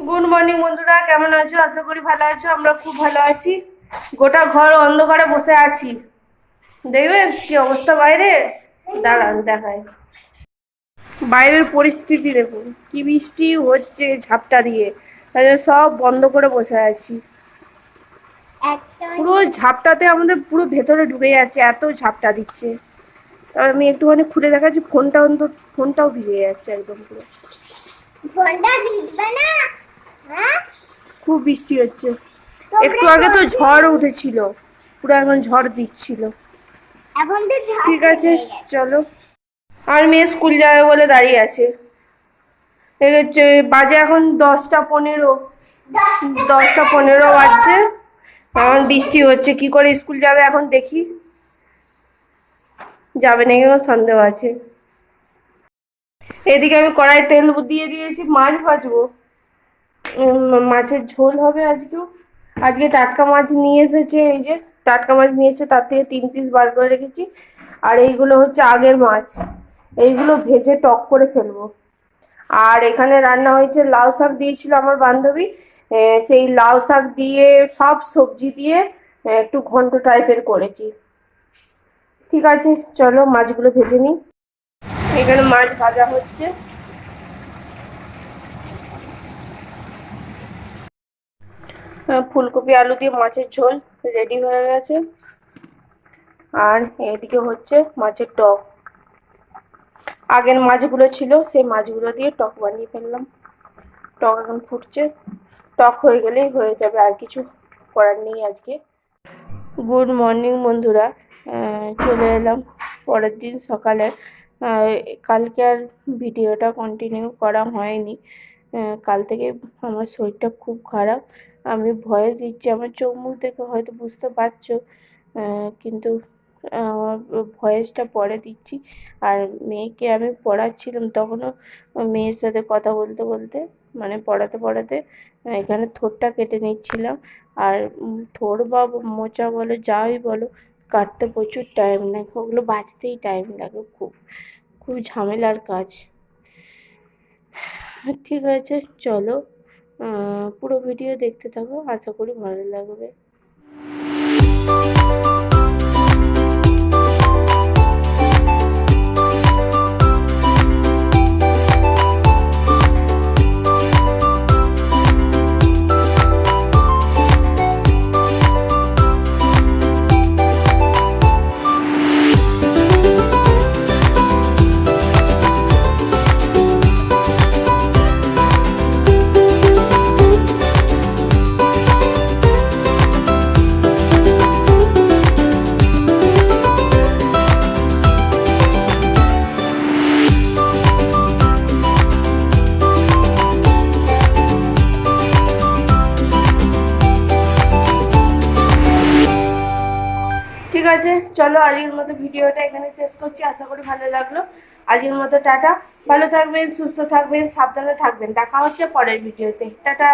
Good morning বন্ধুরা, কেমন আছো? আশা করি ভালো আছো। আমরা খুব ভালো আছি। গোটা ঘর অন্ধকারে বসে আছি। দেখবেন কি অবস্থা বাইরে। দাঁড়ান দেখায়। বাইরের পরিস্থিতি দেখুন, কি বৃষ্টি হচ্ছে ঝাপটা দিয়ে। তাই জন্য সব বন্ধ করে বসে আছি। পুরো ঝাপটাতে আমাদের পুরো ভেতরে ঢুকে যাচ্ছে, এত ঝাপটা দিচ্ছে। তবে আমি একটুখানি খুলে দেখাচ্ছি, ফোনটাও ভিজে যাচ্ছে একদম পুরো। খুব বৃষ্টি হচ্ছে। একটু আগে তো ঝড় উঠেছিল, পুরো এখন ঝড় দিচ্ছিল। ঠিক আছে চলো। আর মেয়ে স্কুল যাবে বলে দাঁড়িয়ে আছে। বাজে এখন 10টা 15। 10টা 15 বাজছে। এখন বৃষ্টি হচ্ছে, কি করে স্কুল যাবে এখন দেখি। যাবে নাকি আমার সন্দেহ আছে। এদিকে আমি কড়াই তেল দিয়ে দিয়েছি, মাছ ভাজবো। মাছের ঝোল হবে আজকেও। আজকে টাটকা মাছ নিয়ে এসেছে, এই যে টাটকা মাছ নিয়েছে, তার থেকে 3 পিস বার করে রেখেছি। আর এইগুলো হচ্ছে আগের মাছ, এইগুলো ভেজে টক করে ফেলবো। আর এখানে রান্না হয়েছে, লাউ শাক দিয়েছিল আমার বান্ধবী। সেই লাউ শাক দিয়ে সব সবজি দিয়ে একটু ঘন্ট টাইপের করেছি। ঠিক আছে চলো মাছগুলো ভেজে নিই। এখানে মাছ ভাজা হচ্ছে। ফুলকপি আলু দিয়ে মাছের ঝোল রেডি হয়ে গেছে। আর এদিকে হচ্ছে মাছের টক। আগের মাছগুলো ছিল, সেই মাছগুলো দিয়ে টক বানিয়ে ফেললাম। টক এখন ফুটছে, টক হয়ে গেলেই হয়ে যাবে, আর কিছু করার নেই আজকে। গুড মর্নিং বন্ধুরা, চলে এলাম পরের দিন সকালে। কালকে আর ভিডিওটা কন্টিনিউ করা হয়নি। কাল থেকে আমার শরীরটা খুব খারাপ। আমি ভয়েস দিচ্ছি, আমার চোখ মুখ দেখে হয়তো বুঝতে পারছো, কিন্তু ভয়েসটা পরে দিচ্ছি। আর মেয়েকে আমি পড়াচ্ছিলাম, তখনও মেয়ের সাথে কথা বলতে বলতে, মানে পড়াতে পড়াতে এখানে ঠোঁটটা কেটে নিচ্ছিলাম। আর ঠোঁট বা মোচা বলো যাই বলো, কাটতে প্রচুর টাইম লাগে, ওগুলো বাঁচতেই টাইম লাগে। খুব খুব ঝামেলার কাজ। ঠিক আছে চলো, পুরো ভিডিও দেখতে থাকো, আশা করি ভালো লাগবে। ঠিক আছে চলো, আজকের মতো ভিডিওটা এখানে শেষ করছি। আশা করি ভালো লাগলো। আজকের মতো টাটা। ভালো থাকবেন, সুস্থ থাকবেন, সাবধানে থাকবেন। দেখা হচ্ছে পরের ভিডিওতে। টাটা।